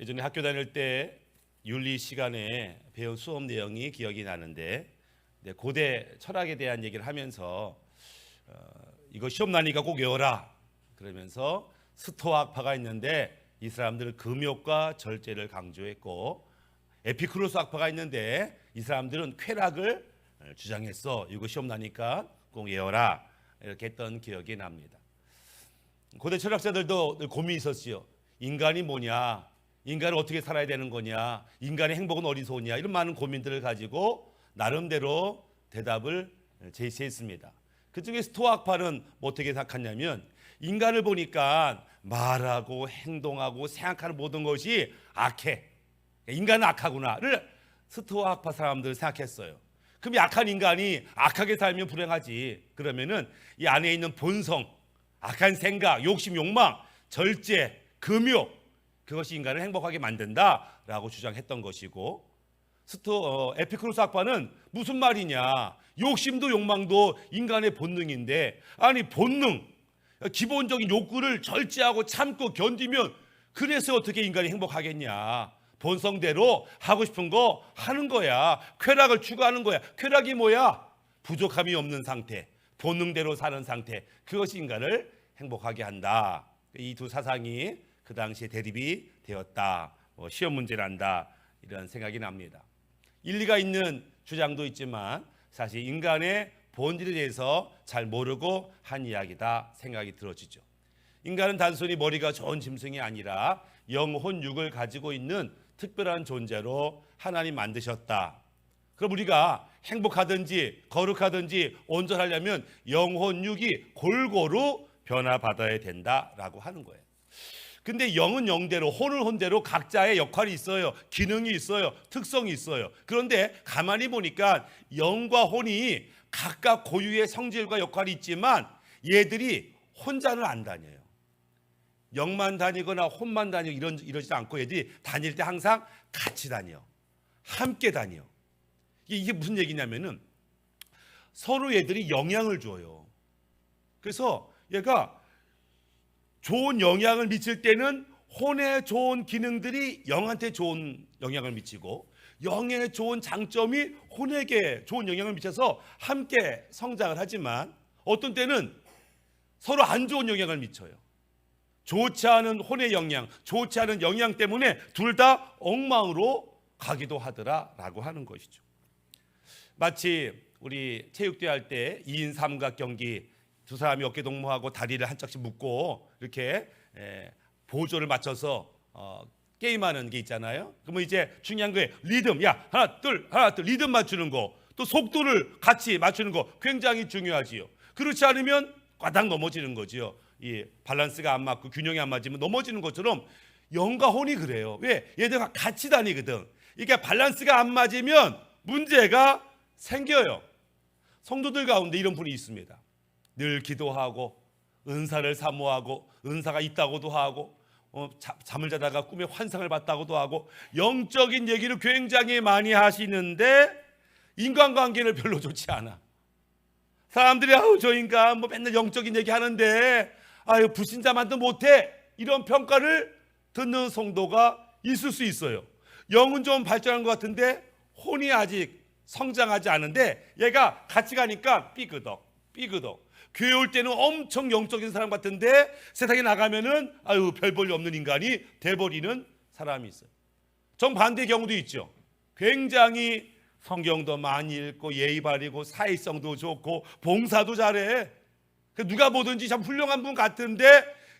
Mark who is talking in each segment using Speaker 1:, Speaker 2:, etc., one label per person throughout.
Speaker 1: 예전에 학교 다닐 때 윤리 시간에 배운 수업 내용이 기억이 나는데 고대 철학에 대한 얘기를 하면서 이거 시험 나니까 꼭 외워라 그러면서 스토아학파가 있는데 이 사람들은 금욕과 절제를 강조했고 에피쿠로스 학파가 있는데 이 사람들은 쾌락을 주장했어. 이거 시험 나니까 꼭 외워라 이렇게 했던 기억이 납니다. 고대 철학자들도 늘 고민이 있었지요. 인간이 뭐냐, 인간은 어떻게 살아야 되는 거냐, 인간의 행복은 어디서 오냐, 이런 많은 고민들을 가지고 나름대로 대답을 제시했습니다. 그중에 스토아학파는 어떻게 생각하냐면 인간을 보니까 말하고 행동하고 생각하는 모든 것이 악해, 인간은 악하구나를 스토아학파 사람들은 생각했어요. 그럼 약한 인간이 악하게 살면 불행하지. 그러면은 이 안에 있는 본성, 악한 생각, 욕심, 욕망, 절제, 금욕, 그것이 인간을 행복하게 만든다라고 주장했던 것이고, 에피쿠로스 학파는 무슨 말이냐, 욕심도 욕망도 인간의 본능인데, 아니 본능, 기본적인 욕구를 절제하고 참고 견디면 그래서 어떻게 인간이 행복하겠냐. 본성대로 하고 싶은 거 하는 거야. 쾌락을 추구하는 거야. 쾌락이 뭐야? 부족함이 없는 상태, 본능대로 사는 상태, 그것이 인간을 행복하게 한다. 이 두 사상이 그 당시에 대립이 되었다. 시험 문제를 한다, 이런 생각이 납니다. 일리가 있는 주장도 있지만 사실 인간의 본질에 대해서 잘 모르고 한 이야기다 생각이 들어지죠. 인간은 단순히 머리가 좋은 짐승이 아니라 영혼 육을 가지고 있는 특별한 존재로 하나님 만드셨다. 그럼 우리가 행복하든지 거룩하든지 온전하려면 영혼 육이 골고루 변화받아야 된다라고 하는 거예요. 근데 영은 영대로, 혼은 혼대로 각자의 역할이 있어요. 기능이 있어요. 특성이 있어요. 그런데 가만히 보니까 영과 혼이 각각 고유의 성질과 역할이 있지만 얘들이 혼자는 안 다녀요. 영만 다니거나 혼만 다니고 이러지 않고 얘들이 다닐 때 항상 같이 다녀. 함께 다녀. 이게 무슨 얘기냐면은 서로 얘들이 영향을 줘요. 그래서 얘가 좋은 영향을 미칠 때는 혼에 좋은 기능들이 영한테 좋은 영향을 미치고, 영의 좋은 장점이 혼에게 좋은 영향을 미쳐서 함께 성장을 하지만 어떤 때는 서로 안 좋은 영향을 미쳐요. 좋지 않은 혼의 영향, 좋지 않은 영향 때문에 둘 다 엉망으로 가기도 하더라라고 하는 것이죠. 마치 우리 체육대회 할 때 2인 삼각 경기, 두 사람이 어깨 동무하고 다리를 한짝씩 묶고 이렇게 보조를 맞춰서 게임하는 게 있잖아요. 그러면 이제 중요한 거에 리듬, 야 하나 둘 리듬 맞추는 거, 또 속도를 같이 맞추는 거 굉장히 중요하지요. 그렇지 않으면 꽈당 넘어지는 거지요. 이 밸런스가 안 맞고 균형이 안 맞으면 넘어지는 것처럼 영과 혼이 그래요. 왜? 얘들과 같이 다니거든. 이게 밸런스가 안 맞으면 문제가 생겨요. 성도들 가운데 이런 분이 있습니다. 늘 기도하고 은사를 사모하고 은사가 있다고도 하고 잠을 자다가 꿈에 환상을 봤다고도 하고 영적인 얘기를 굉장히 많이 하시는데 인간관계는 별로 좋지 않아. 사람들이 저 인간 맨날 영적인 얘기 하는데 불신자만도 못해, 이런 평가를 듣는 성도가 있을 수 있어요. 영은 좀 발전한 것 같은데 혼이 아직 성장하지 않은데 얘가 같이 가니까 삐그덕. 교회 올 때는 엄청 영적인 사람 같은데 세상에 나가면은 별 볼일 없는 인간이 돼버리는 사람이 있어요. 정반대의 경우도 있죠. 굉장히 성경도 많이 읽고 예의 바르고 사회성도 좋고 봉사도 잘해. 누가 보든지 참 훌륭한 분 같은데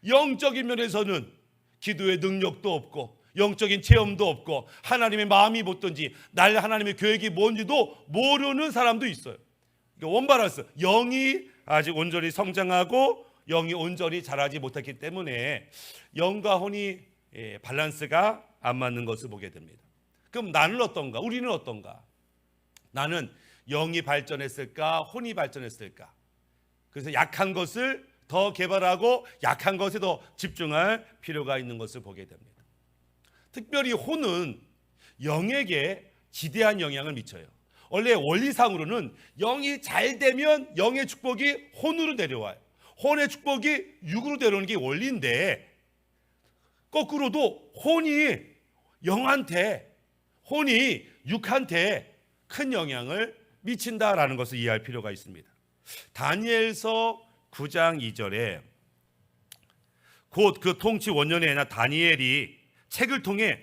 Speaker 1: 영적인 면에서는 기도의 능력도 없고 영적인 체험도 없고 하나님의 마음이 뭐든지 날 하나님의 계획이 뭔지도 모르는 사람도 있어요. 원바란스, 영이 아직 온전히 성장하고 영이 온전히 자라지 못했기 때문에 영과 혼이 밸런스가 안 맞는 것을 보게 됩니다. 그럼 나는 어떤가? 우리는 어떤가? 나는 영이 발전했을까? 혼이 발전했을까? 그래서 약한 것을 더 개발하고 약한 것에 더 집중할 필요가 있는 것을 보게 됩니다. 특별히 혼은 영에게 지대한 영향을 미쳐요. 원래 원리상으로는 영이 잘 되면 영의 축복이 혼으로 내려와요. 혼의 축복이 육으로 내려오는 게 원리인데 거꾸로도 혼이 영한테, 혼이 육한테 큰 영향을 미친다라는 것을 이해할 필요가 있습니다. 다니엘서 9장 2절에 곧 그 통치 원년에 나 다니엘이 책을 통해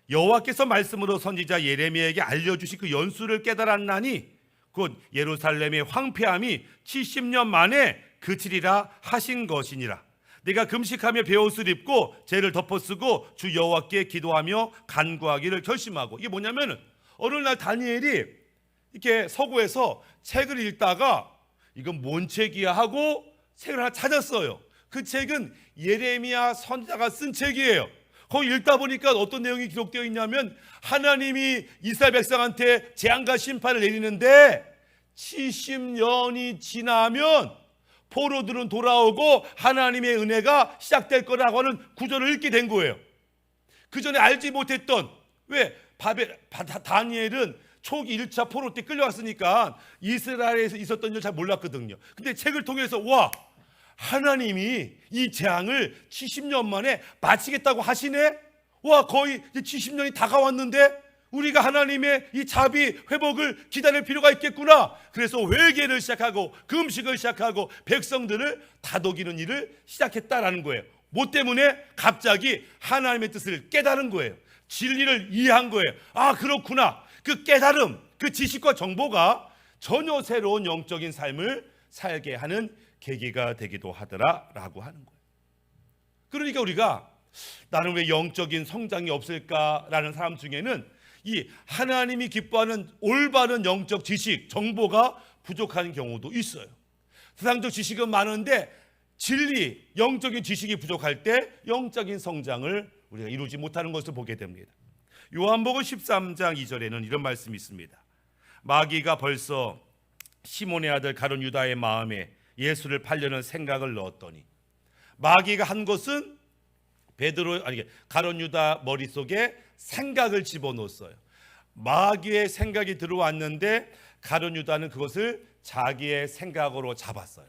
Speaker 1: 여호와께서 말씀으로 선지자 예레미야에게 알려주신 그 연수를 깨달았나니 곧 예루살렘의 황폐함이 70년 만에 그치리라 하신 것이니라. 내가 금식하며 베옷을 입고 죄를 덮어쓰고 주 여호와께 기도하며 간구하기를 결심하고. 이게 뭐냐면은 어느 날 다니엘이 이렇게 서고에서 책을 읽다가 이건 뭔 책이야 하고 책을 하나 찾았어요. 그 책은 예레미야 선지자가 쓴 책이에요. 거기 읽다 보니까 어떤 내용이 기록되어 있냐면 하나님이 이스라엘 백성한테 재앙과 심판을 내리는데 70년이 지나면 포로들은 돌아오고 하나님의 은혜가 시작될 거라고 하는 구절을 읽게 된 거예요. 그 전에 알지 못했던, 왜 다니엘은 초기 1차 포로 때 끌려왔으니까 이스라엘에서 있었던 일 잘 몰랐거든요. 근데 책을 통해서 와, 하나님이 이 재앙을 70년 만에 마치겠다고 하시네? 와, 거의 70년이 다가왔는데 우리가 하나님의 이 자비 회복을 기다릴 필요가 있겠구나. 그래서 회개를 시작하고 금식을 시작하고 백성들을 다독이는 일을 시작했다라는 거예요. 뭐 때문에? 갑자기 하나님의 뜻을 깨달은 거예요. 진리를 이해한 거예요. 아, 그렇구나. 그 깨달음, 그 지식과 정보가 전혀 새로운 영적인 삶을 살게 하는 계기가 되기도 하더라라고 하는 거예요. 그러니까 우리가 나는 왜 영적인 성장이 없을까라는 사람 중에는 이 하나님이 기뻐하는 올바른 영적 지식, 정보가 부족한 경우도 있어요. 세상적 지식은 많은데 진리, 영적인 지식이 부족할 때 영적인 성장을 우리가 이루지 못하는 것을 보게 됩니다. 요한복음 13장 2절에는 이런 말씀이 있습니다. 마귀가 벌써 시몬의 아들 가룟 유다의 마음에 예수를 팔려는 생각을 넣었더니, 마귀가 한 것은 가룟 유다 머릿속에 생각을 집어넣었어요. 마귀의 생각이 들어왔는데 가룟 유다는 그것을 자기의 생각으로 잡았어요.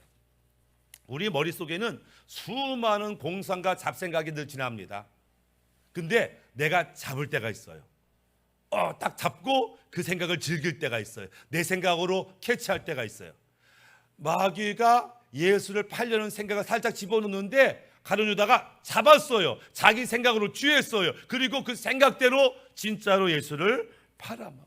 Speaker 1: 우리 머릿속에는 수많은 공상과 잡생각이 늘 지납니다. 근데 내가 잡을 때가 있어요. 딱 잡고 그 생각을 즐길 때가 있어요. 내 생각으로 캐치할 때가 있어요. 마귀가 예수를 팔려는 생각을 살짝 집어넣는데 가룟 유다가 잡았어요. 자기 생각으로 취했어요. 그리고 그 생각대로 진짜로 예수를 팔아먹어요.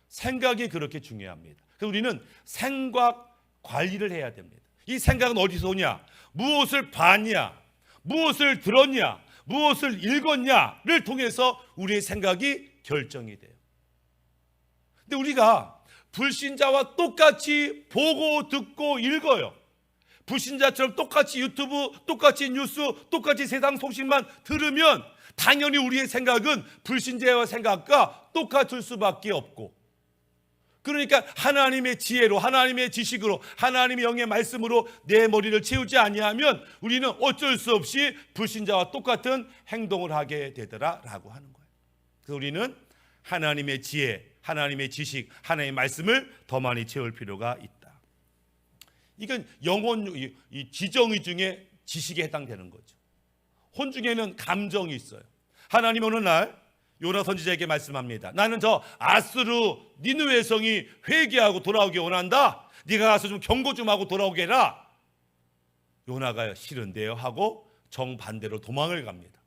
Speaker 1: 생각이 그렇게 중요합니다. 그래서 우리는 생각 관리를 해야 됩니다. 이 생각은 어디서 오냐? 무엇을 봤냐? 무엇을 들었냐? 무엇을 읽었냐를 통해서 우리의 생각이 결정이 돼요. 근데 우리가 불신자와 똑같이 보고 듣고 읽어요. 불신자처럼 똑같이 유튜브, 똑같이 뉴스, 똑같이 세상 소식만 들으면 당연히 우리의 생각은 불신자의 생각과 똑같을 수밖에 없고, 그러니까 하나님의 지혜로, 하나님의 지식으로, 하나님의 영의 말씀으로 내 머리를 채우지 아니하면 우리는 어쩔 수 없이 불신자와 똑같은 행동을 하게 되더라라고 하는 거예요. 그래서 우리는 하나님의 지혜, 하나님의 지식, 하나님의 말씀을 더 많이 채울 필요가 있다. 이건 영혼, 이 지정의 중에 지식에 해당되는 거죠. 혼 중에는 감정이 있어요. 하나님 어느 날 요나 선지자에게 말씀합니다. 나는 저 아스루 니느웨 성이 회개하고 돌아오기 원한다. 네가 가서 좀 경고 좀 하고 돌아오게 해라. 요나가 싫은데요 하고 정반대로 도망을 갑니다.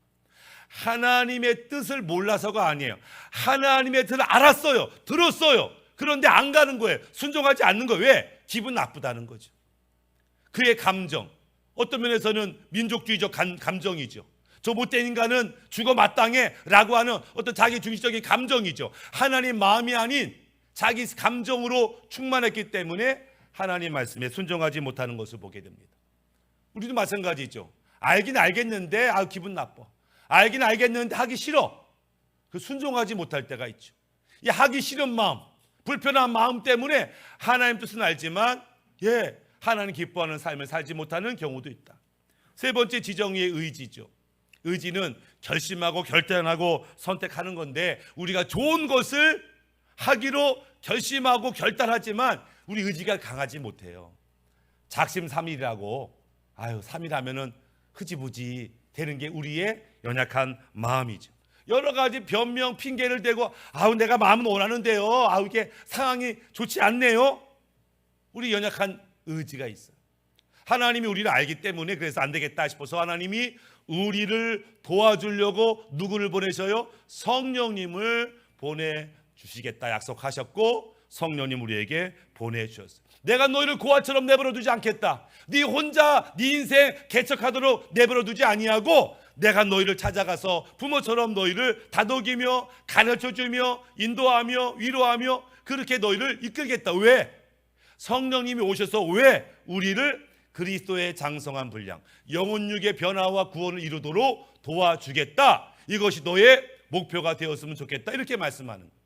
Speaker 1: 하나님의 뜻을 몰라서가 아니에요. 하나님의 뜻을 알았어요. 들었어요. 그런데 안 가는 거예요. 순종하지 않는 거예요. 왜? 기분 나쁘다는 거죠. 그의 감정, 어떤 면에서는 민족주의적 감정이죠. 저 못된 인간은 죽어 마땅해 라고 하는 어떤 자기 중심적인 감정이죠. 하나님 마음이 아닌 자기 감정으로 충만했기 때문에 하나님 말씀에 순종하지 못하는 것을 보게 됩니다. 우리도 마찬가지죠. 알긴 알겠는데 기분 나빠. 알긴 알겠는데 하기 싫어. 그 순종하지 못할 때가 있죠. 이 하기 싫은 마음, 불편한 마음 때문에 하나님 뜻은 알지만 하나님 기뻐하는 삶을 살지 못하는 경우도 있다. 세 번째 지정의의 의지죠. 의지는 결심하고 결단하고 선택하는 건데, 우리가 좋은 것을 하기로 결심하고 결단하지만 우리 의지가 강하지 못해요. 작심삼일이라고 3일 하면은 흐지부지 되는 게 우리의 연약한 마음이죠. 여러 가지 변명, 핑계를 대고 아우 내가 마음은 원하는데요. 아우 이게 상황이 좋지 않네요. 우리 연약한 의지가 있어요. 하나님이 우리를 알기 때문에 그래서 안 되겠다 싶어서 하나님이 우리를 도와주려고 누구를 보내셔요? 성령님을 보내주시겠다 약속하셨고 성령님 우리에게 보내주셨어요. 내가 너희를 고아처럼 내버려두지 않겠다. 네 혼자 네 인생 개척하도록 내버려두지 아니하고 내가 너희를 찾아가서 부모처럼 너희를 다독이며 가르쳐주며 인도하며 위로하며 그렇게 너희를 이끌겠다. 왜? 성령님이 오셔서 왜 우리를 그리스도의 장성한 분량, 영혼육의 변화와 구원을 이루도록 도와주겠다. 이것이 너의 목표가 되었으면 좋겠다. 이렇게 말씀하는 거예요.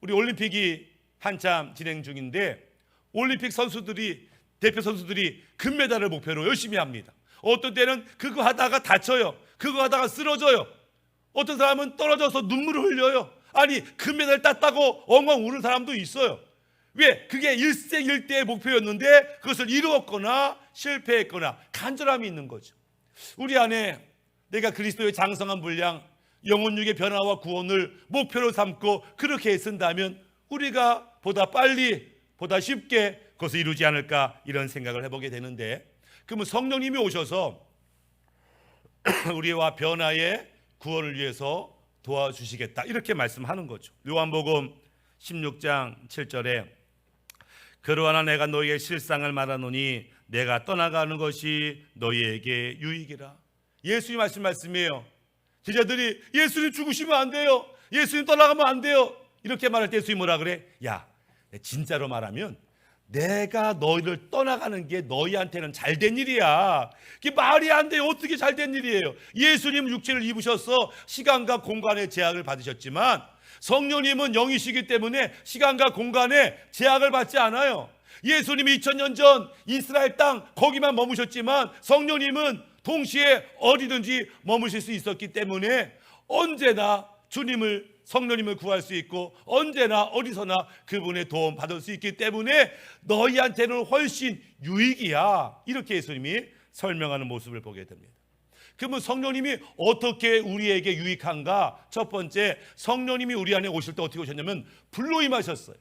Speaker 1: 우리 올림픽이 한참 진행 중인데 올림픽 선수들이, 대표 선수들이 금메달을 목표로 열심히 합니다. 어떤 때는 그거 하다가 다쳐요. 그거 하다가 쓰러져요. 어떤 사람은 떨어져서 눈물을 흘려요. 아니 금메달 땄다고 엉엉 우는 사람도 있어요. 왜? 그게 일생일대의 목표였는데 그것을 이루었거나 실패했거나 간절함이 있는 거죠. 우리 안에 내가 그리스도의 장성한 분량, 영혼육의 변화와 구원을 목표로 삼고 그렇게 애쓴다면 우리가 보다 빨리 보다 쉽게 그것을 이루지 않을까 이런 생각을 해보게 되는데, 그러면 성령님이 오셔서 우리와 변화의 구원을 위해서 도와주시겠다 이렇게 말씀하는 거죠. 요한복음 16장 7절에 그러나 내가 너희의 실상을 말하노니 내가 떠나가는 것이 너희에게 유익이라. 예수님 하신 말씀이에요. 제자들이 예수님 죽으시면 안 돼요. 예수님 떠나가면 안 돼요. 이렇게 말할 때 예수님이 뭐라 그래? 야, 진짜로 말하면 내가 너희를 떠나가는 게 너희한테는 잘된 일이야. 그게 말이 안 돼요. 어떻게 잘된 일이에요? 예수님 육체를 입으셔서 시간과 공간의 제약을 받으셨지만 성령님은 영이시기 때문에 시간과 공간에 제약을 받지 않아요. 예수님이 2000년 전 이스라엘 땅 거기만 머무셨지만 성령님은 동시에 어디든지 머무실 수 있었기 때문에 언제나 성령님을 구할 수 있고 언제나 어디서나 그분의 도움 받을 수 있기 때문에 너희한테는 훨씬 유익이야. 이렇게 예수님이 설명하는 모습을 보게 됩니다. 그러면 성령님이 어떻게 우리에게 유익한가? 첫 번째, 성령님이 우리 안에 오실 때 어떻게 오셨냐면 불로 임하셨어요.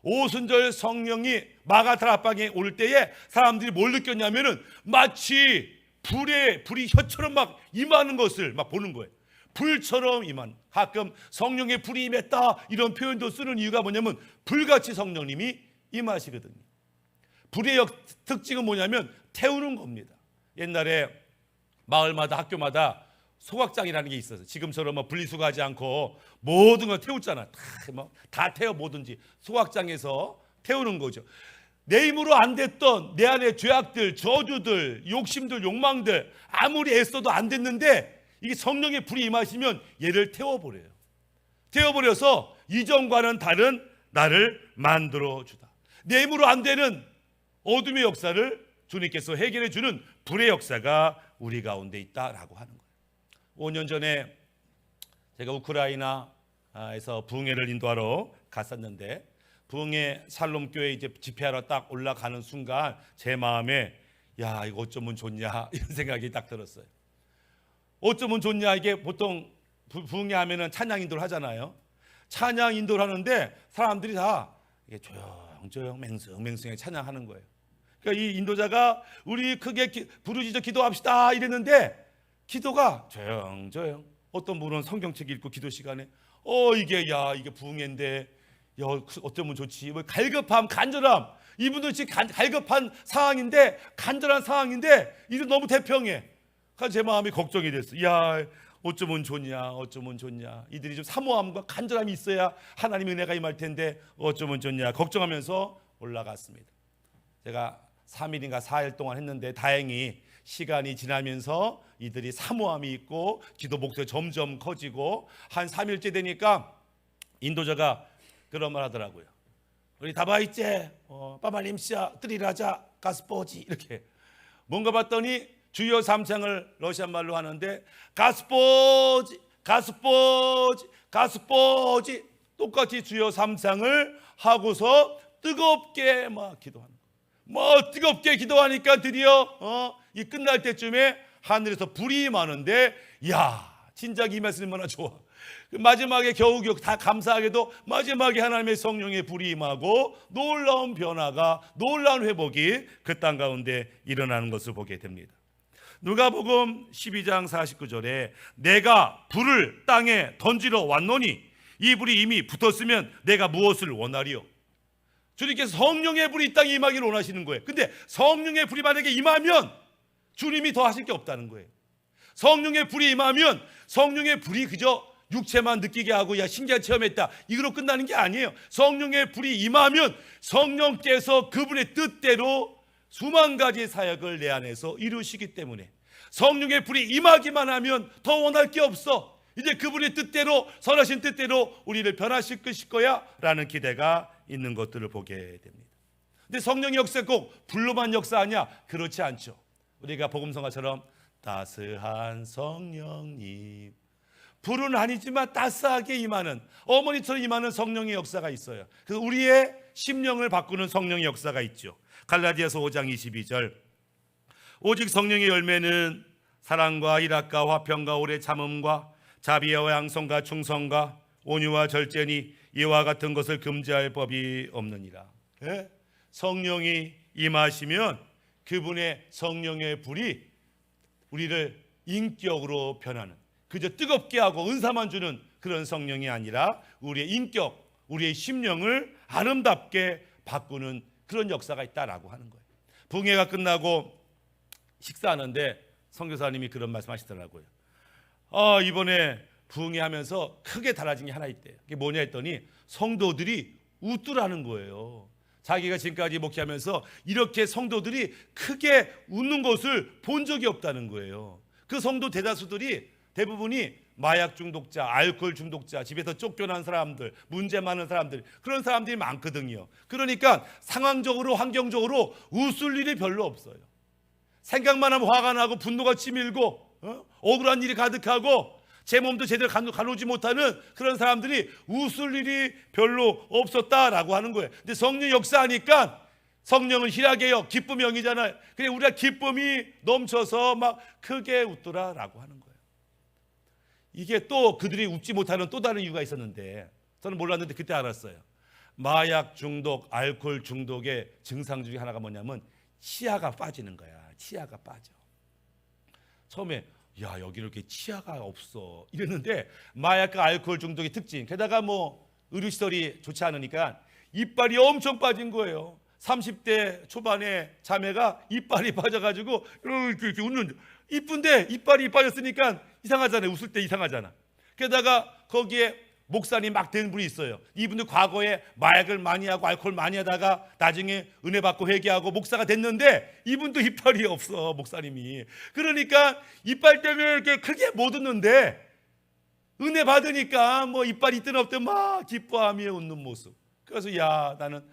Speaker 1: 오순절 성령이 마가다라 앞방에 올 때에 사람들이 뭘 느꼈냐면은 마치 불이 혀처럼 막 임하는 것을 막 보는 거예요. 불처럼 임한, 가끔 성령의 불이 임했다 이런 표현도 쓰는 이유가 뭐냐면 불같이 성령님이 임하시거든요. 불의 특징은 뭐냐면 태우는 겁니다. 옛날에 마을마다 학교마다 소각장이라는 게 있어서 지금처럼 분리수거하지 않고 모든 걸 태우잖아. 다 태워 뭐든지 소각장에서 태우는 거죠. 내 힘으로 안 됐던 내 안에 죄악들, 저주들, 욕심들, 욕망들 아무리 애써도 안 됐는데 이게 성령의 불이 임하시면 얘를 태워버려요. 태워버려서 이전과는 다른 나를 만들어주다. 내 힘으로 안 되는 어둠의 역사를 주님께서 해결해 주는 불의 역사가 우리 가운데 있다라고 하는 거예요. 5년 전에 제가 우크라이나에서 부흥회를 인도하러 갔었는데 부흥회 샬롬교회 이제 집회하러 딱 올라가는 순간 제 마음에 야 이거 어쩌면 좋냐 이런 생각이 딱 들었어요. 어쩌면 좋냐, 이게 보통 부흥회 하면은 찬양 인도를 하잖아요. 찬양 인도를 하는데 사람들이 다 이게 조용조용 맹숭맹숭하게 찬양하는 거예요. 그러니까 이 인도자가 우리 크게 부르짖어 기도합시다 이랬는데 기도가 조용조용. 어떤 분은 성경책 읽고 기도 시간에 이게 부흥회인데 어쩌면 좋지. 뭐 갈급함, 간절함. 이분들 지금 갈급한 상황인데 간절한 상황인데 이거 너무 태평해. 그래서 제 마음이 걱정이 됐어. 야 어쩌면 좋냐. 이들이 좀 사모함과 간절함이 있어야 하나님의 은혜가 임할 텐데 어쩌면 좋냐 걱정하면서 올라갔습니다. 제가 3일인가 4일 동안 했는데 다행히 시간이 지나면서 이들이 사모함이 있고 기도 목소리가 점점 커지고 한 3일째 되니까 인도자가 그런 말 하더라고요. 우리 다바이째 빠바님씨야 뜨리라자 가스포지 이렇게 뭔가 봤더니 주여 삼창을 러시안 말로 하는데 가스포지 똑같이 주여 삼창을 하고서 뜨겁게 막 기도하는 거예요. 뜨겁게 기도하니까 드디어 이 끝날 때쯤에 하늘에서 불이 임하는데 야 진작 임했으면 얼마나 좋아. 마지막에 겨우 다 감사하게도 마지막에 하나님의 성령의 불이 임하고 놀라운 변화가, 놀라운 회복이 그 땅 가운데 일어나는 것을 보게 됩니다. 누가복음 12장 49절에 내가 불을 땅에 던지러 왔노니 이 불이 이미 붙었으면 내가 무엇을 원하리요? 주님께서 성령의 불이 이 땅에 임하기를 원하시는 거예요. 근데 성령의 불이 만약에 임하면 주님이 더 하실 게 없다는 거예요. 성령의 불이 임하면 성령의 불이 그저 육체만 느끼게 하고 야 신기한 체험했다 이거로 끝나는 게 아니에요. 성령의 불이 임하면 성령께서 그분의 뜻대로 수만 가지 사역을 내 안에서 이루시기 때문에 성령의 불이 임하기만 하면 더 원할 게 없어. 이제 그분의 뜻대로, 선하신 뜻대로 우리를 변화시킬 거야 라는 기대가 있는 것들을 보게 됩니다. 근데 성령의 역사 꼭 불로만 역사하냐? 그렇지 않죠. 우리가 복음성가처럼 따스한 성령님, 불은 아니지만 따스하게 임하는, 어머니처럼 임하는 성령의 역사가 있어요. 그래서 우리의 심령을 바꾸는 성령의 역사가 있죠. 갈라디아서 5장 22절, 오직 성령의 열매는 사랑과 일학과 화평과 오래 참음과 자비와 양성과 충성과 온유와 절제니 이와 같은 것을 금지할 법이 없느니라. 예? 성령이 임하시면 그분의 성령의 불이 우리를 인격으로 변하는, 그저 뜨겁게 하고 은사만 주는 그런 성령이 아니라 우리의 인격, 우리의 심령을 아름답게 바꾸는 그런 역사가 있다라고 하는 거예요. 부흥회가 끝나고 식사하는데 선교사님이 그런 말씀하시더라고요. 이번에 부흥회 하면서 크게 달라진 게 하나 있대요. 그게 뭐냐 했더니 성도들이 웃더라는 거예요. 자기가 지금까지 목회하면서 이렇게 성도들이 크게 웃는 것을 본 적이 없다는 거예요. 그 성도 대다수들이 대부분이 마약 중독자, 알코올 중독자, 집에서 쫓겨난 사람들, 문제 많은 사람들, 그런 사람들이 많거든요. 그러니까 상황적으로, 환경적으로 웃을 일이 별로 없어요. 생각만 하면 화가 나고 분노가 치밀고 억울한 일이 가득하고 제 몸도 제대로 가누지 못하는 그런 사람들이 웃을 일이 별로 없었다라고 하는 거예요. 근데 성령 역사하니까 성령은 희락의 역, 기쁨의 영이잖아요. 그래 우리가 기쁨이 넘쳐서 막 크게 웃더라라고 하는 거예요. 이게 또 그들이 웃지 못하는 또 다른 이유가 있었는데 저는 몰랐는데 그때 알았어요. 마약 중독, 알코올 중독의 증상 중에 하나가 뭐냐면 치아가 빠지는 거야. 치아가 빠져. 처음에 야 여기 이렇게 치아가 없어 이랬는데 마약과 알코올 중독의 특징, 게다가 뭐 의료시설이 좋지 않으니까 이빨이 엄청 빠진 거예요. 30대 초반에 자매가 이빨이 빠져가지고 이렇게 웃는, 이쁜데 이빨이 빠졌으니까 이상하잖아요. 웃을 때 이상하잖아. 게다가 거기에 목사님 막 된 분이 있어요. 이분도 과거에 마약을 많이 하고 알코올 많이 하다가 나중에 은혜 받고 회개하고 목사가 됐는데 이분도 이빨이 없어, 목사님이. 그러니까 이빨 때문에 이렇게 크게 못 웃는데 은혜 받으니까 뭐 이빨이 있든 없든 막 기뻐하며 웃는 모습. 그래서 야 나는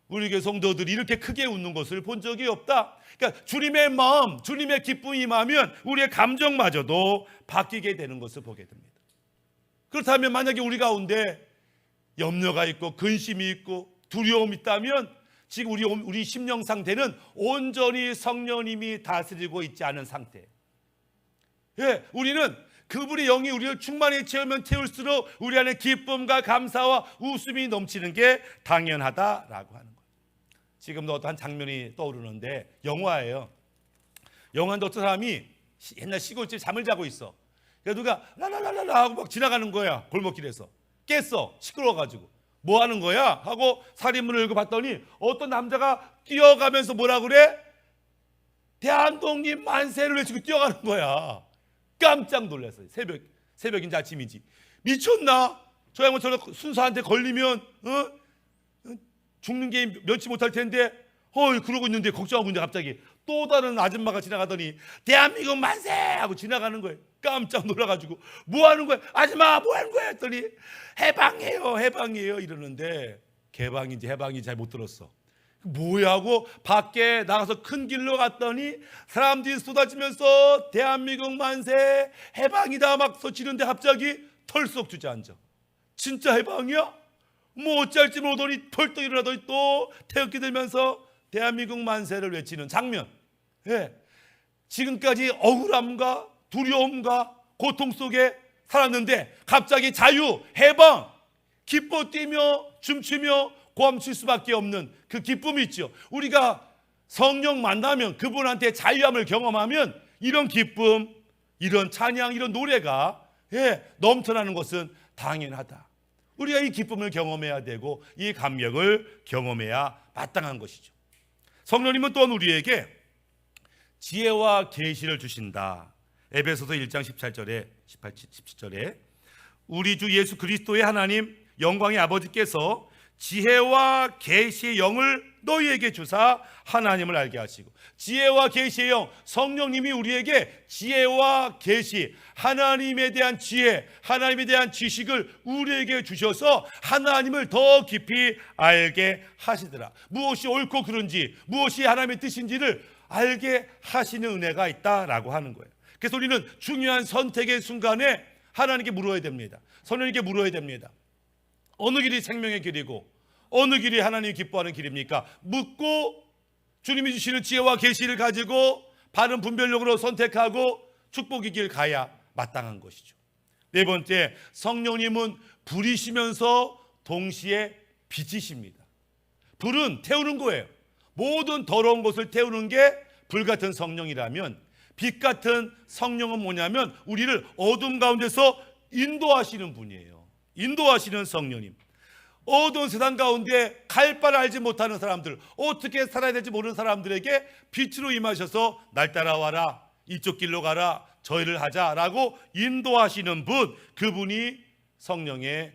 Speaker 1: 우리 교회 성도들이 이렇게 크게 웃는 것을 본 적이 없다. 그러니까 주님의 마음, 주님의 기쁨이 임하면 우리의 감정마저도 바뀌게 되는 것을 보게 됩니다. 그렇다면 만약에 우리 가운데 염려가 있고 근심이 있고 두려움이 있다면 지금 우리 심령 상태는 온전히 성령님이 다스리고 있지 않은 상태. 예, 우리는 그분의 영이 우리를 충만히 채우면 채울수록 우리 안에 기쁨과 감사와 웃음이 넘치는 게 당연하다라고 하는 거예요. 지금도 어떤 장면이 떠오르는데 영화예요. 영화인데 어떤 사람이 옛날 시골집 잠을 자고 있어. 그래서 누가 라라라라 하고 막 지나가는 거야. 골목길에서 깼어. 시끄러워가지고 뭐 하는 거야 하고 살인문을 열고 봤더니 어떤 남자가 뛰어가면서 뭐라 그래? 대한독립 만세를 외치고 뛰어가는 거야. 깜짝 놀랐어요. 새벽인지 아침인지. 미쳤나? 저 양반 저런 순사한테 걸리면 죽는 게 면치 못할 텐데 그러고 있는데 걱정하고 있는데 갑자기 또 다른 아줌마가 지나가더니 대한민국 만세 하고 지나가는 거예요. 깜짝 놀라가지고 뭐 하는 거야? 아줌마 뭐 하는 거야? 했더니 해방이에요 이러는데 개방인지 해방인지 잘 못 들었어. 뭐야 하고 밖에 나가서 큰 길로 갔더니 사람들이 쏟아지면서 대한민국 만세 해방이다 막 소치는데 갑자기 털썩 주저앉아. 진짜 해방이야? 뭐 어찌할지 모르더니 펄떡 일어나더니 또 태극기 들면서 대한민국 만세를 외치는 장면. 예. 지금까지 억울함과 두려움과 고통 속에 살았는데 갑자기 자유, 해방, 기뻐 뛰며 춤추며 고함칠 수밖에 없는 그 기쁨이 있죠. 우리가 성령 만나면, 그분한테 자유함을 경험하면 이런 기쁨, 이런 찬양, 이런 노래가 넘쳐나는 것은 당연하다. 우리가 이 기쁨을 경험해야 되고 이 감격을 경험해야 마땅한 것이죠. 성령님은 또한 우리에게 지혜와 계시를 주신다. 에베소서 1장 17절에 우리 주 예수 그리스도의 하나님 영광의 아버지께서 지혜와 계시의 영을 너희에게 주사 하나님을 알게 하시고, 지혜와 계시의 영, 성령님이 우리에게 지혜와 계시, 하나님에 대한 지혜, 하나님에 대한 지식을 우리에게 주셔서 하나님을 더 깊이 알게 하시더라. 무엇이 옳고 그른지, 무엇이 하나님의 뜻인지를 알게 하시는 은혜가 있다라고 하는 거예요. 그래서 우리는 중요한 선택의 순간에 하나님께 물어야 됩니다. 성령님께 물어야 됩니다. 어느 길이 생명의 길이고 어느 길이 하나님이 기뻐하는 길입니까? 묻고 주님이 주시는 지혜와 계시를 가지고 바른 분별력으로 선택하고 축복의 길 가야 마땅한 것이죠. 네 번째, 성령님은 불이시면서 동시에 빛이십니다. 불은 태우는 거예요. 모든 더러운 것을 태우는 게 불같은 성령이라면, 빛 같은 성령은 뭐냐면 우리를 어둠 가운데서 인도하시는 분이에요. 인도하시는 성령님. 어두운 세상 가운데 갈 바를 알지 못하는 사람들, 어떻게 살아야 될지 모르는 사람들에게 빛으로 임하셔서 날 따라와라, 이쪽 길로 가라, 저 일을 하자라고 인도하시는 분, 그분이 성령의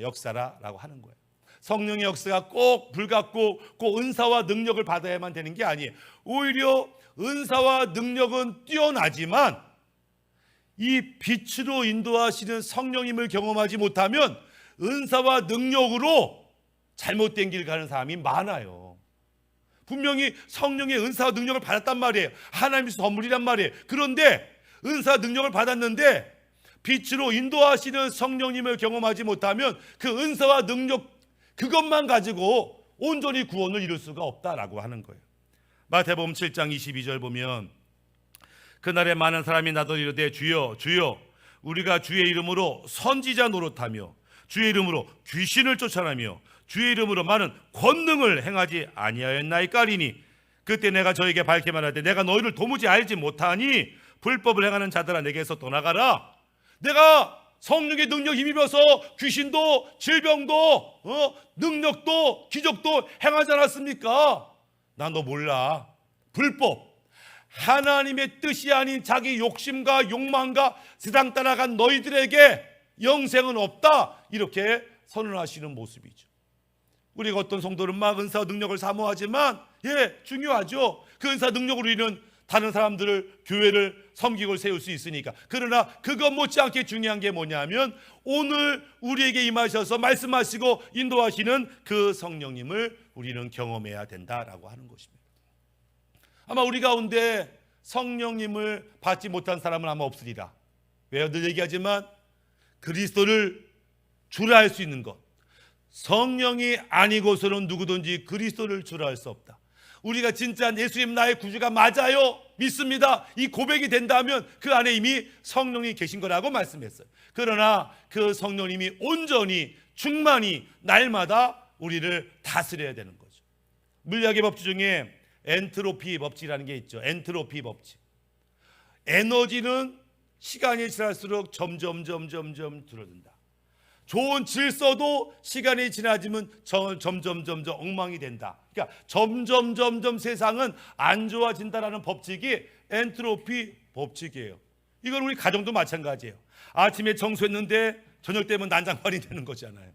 Speaker 1: 역사라고 하는 거예요. 성령의 역사가 꼭 불같고 꼭 은사와 능력을 받아야만 되는 게 아니에요. 오히려 은사와 능력은 뛰어나지만 이 빛으로 인도하시는 성령님을 경험하지 못하면 은사와 능력으로 잘못된 길 가는 사람이 많아요. 분명히 성령의 은사와 능력을 받았단 말이에요. 하나님의 선물이란 말이에요. 그런데 은사와 능력을 받았는데 빛으로 인도하시는 성령님을 경험하지 못하면 그 은사와 능력, 그것만 가지고 온전히 구원을 이룰 수가 없다라고 하는 거예요. 마태복음 7장 22절 보면 그날에 많은 사람이 나더러 이르되 주여 주여 우리가 주의 이름으로 선지자 노릇하며 주의 이름으로 귀신을 쫓아내며 주의 이름으로 많은 권능을 행하지 아니하였나이까 하리니 그때 내가 저에게 밝게 말하되 내가 너희를 도무지 알지 못하니 불법을 행하는 자들아 내게서 떠나가라. 내가 성령의 능력 힘입어서 귀신도 질병도 능력도 기적도 행하지 않았습니까? 난 너 몰라. 불법, 하나님의 뜻이 아닌 자기 욕심과 욕망과 세상 따라간 너희들에게 영생은 없다, 이렇게 선언하시는 모습이죠. 우리가 어떤 성도는 막 은사와 능력을 사모하지만 중요하죠. 그 은사 능력으로 우리는 다른 사람들을, 교회를 섬기고 세울 수 있으니까. 그러나 그것 못지않게 중요한 게 뭐냐면 오늘 우리에게 임하셔서 말씀하시고 인도하시는 그 성령님을 우리는 경험해야 된다라고 하는 것입니다. 아마 우리 가운데 성령님을 받지 못한 사람은 아마 없으리라. 왜요? 늘 얘기하지만 그리스도를 주라 할 수 있는 것, 성령이 아니고서는 누구든지 그리스도를 주라 할 수 없다. 우리가 진짜 예수님 나의 구주가 맞아요, 믿습니다, 이 고백이 된다면 그 안에 이미 성령이 계신 거라고 말씀했어요. 그러나 그 성령님이 온전히 충만히 날마다 우리를 다스려야 되는 거죠. 물리학의 법칙 중에 엔트로피 법칙이라는 게 있죠. 엔트로피 법칙. 에너지는 시간이 지날수록 점점 줄어든다. 좋은 질서도 시간이 지나지면 점점 엉망이 된다. 그러니까 점점 세상은 안 좋아진다라는 법칙이 엔트로피 법칙이에요. 이건 우리 가정도 마찬가지예요. 아침에 청소했는데 저녁 되면 난장판이 되는 거잖아요.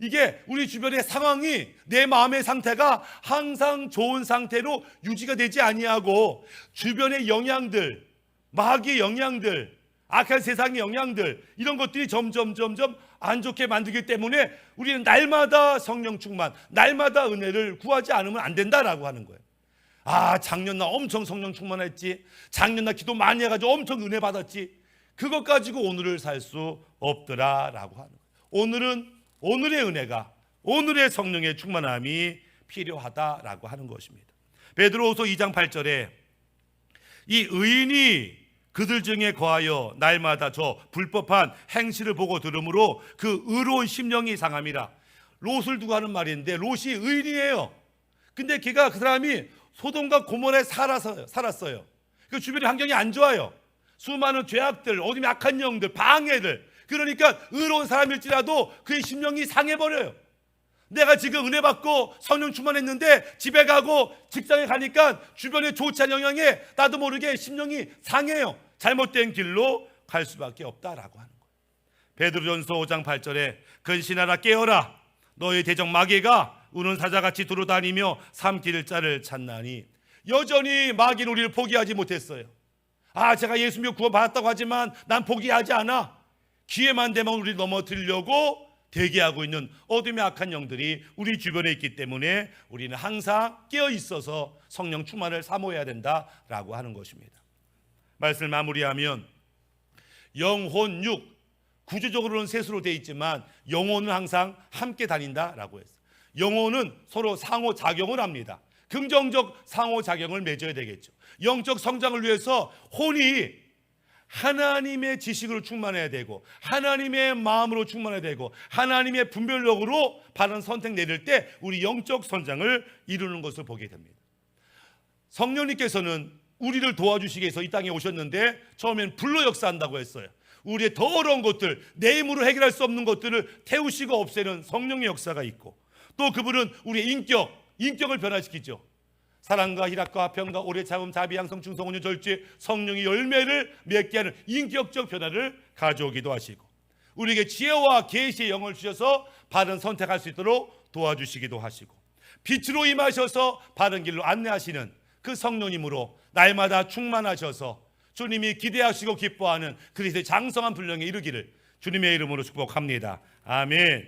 Speaker 1: 이게 우리 주변의 상황이, 내 마음의 상태가 항상 좋은 상태로 유지가 되지 아니하고 주변의 영향들, 마귀의 영향들, 악한 세상의 영향들, 이런 것들이 점점 안 좋게 만들기 때문에 우리는 날마다 성령 충만, 날마다 은혜를 구하지 않으면 안 된다라고 하는 거예요. 작년 나 엄청 성령 충만했지, 작년 나 기도 많이 해가지고 엄청 은혜 받았지, 그것 가지고 오늘을 살 수 없더라라고 하는 거예요. 오늘은 오늘의 은혜가, 오늘의 성령의 충만함이 필요하다라고 하는 것입니다. 베드로후서 2장 8절에 이 의인이 그들 중에 거하여 날마다 저 불법한 행실을 보고 들으므로 그 의로운 심령이 상함이라. 롯을 두고 하는 말인데 롯이 의인이에요. 근데 걔가 그 사람이 소돔과 고모라에 살았어요. 그 주변의 환경이 안 좋아요. 수많은 죄악들, 어둠의 악한 영들, 방해들. 그러니까 의로운 사람일지라도 그의 심령이 상해버려요. 내가 지금 은혜 받고 성령 충만했는데 집에 가고 직장에 가니까 주변에 좋지 않은 영향에 나도 모르게 심령이 상해요. 잘못된 길로 갈 수밖에 없다라고 하는 거예요. 베드로전서 5장 8절에 근신하라 깨어라 너희 대적 마귀가 우는 사자같이 두루다니며 삼킬 자를 찾나니. 여전히 마귀는 우리를 포기하지 못했어요. 제가 예수 믿고 구원받았다고 하지만 난 포기하지 않아. 기회만 되면 우리를 넘어뜨리려고 대기하고 있는 어둠의 악한 영들이 우리 주변에 있기 때문에 우리는 항상 깨어 있어서 성령 충만을 사모해야 된다라고 하는 것입니다. 말씀을 마무리하면 영혼, 육, 구조적으로는 셋으로 되어 있지만 영혼은 항상 함께 다닌다라고 했어요. 영혼은 서로 상호작용을 합니다. 긍정적 상호작용을 맺어야 되겠죠. 영적 성장을 위해서 혼이 하나님의 지식으로 충만해야 되고 하나님의 마음으로 충만해야 되고 하나님의 분별력으로 바른 선택 내릴 때 우리 영적 성장을 이루는 것을 보게 됩니다. 성령님께서는 우리를 도와주시기 위해서 이 땅에 오셨는데 처음엔 불로 역사한다고 했어요. 우리의 더 어려운 것들, 내 힘으로 해결할 수 없는 것들을 태우시고 없애는 성령의 역사가 있고, 또 그분은 우리의 인격을 변화시키죠. 사랑과 희락과 화평과 오래 참음 자비 양성 충성 온유 절제 성령의 열매를 맺게 하는 인격적 변화를 가져오기도 하시고, 우리에게 지혜와 계시의 영을 주셔서 바른 선택할 수 있도록 도와주시기도 하시고, 빛으로 임하셔서 바른 길로 안내하시는 그 성령님으로 날마다 충만하셔서 주님이 기대하시고 기뻐하는 그리스도의 장성한 분량에 이르기를 주님의 이름으로 축복합니다. 아멘.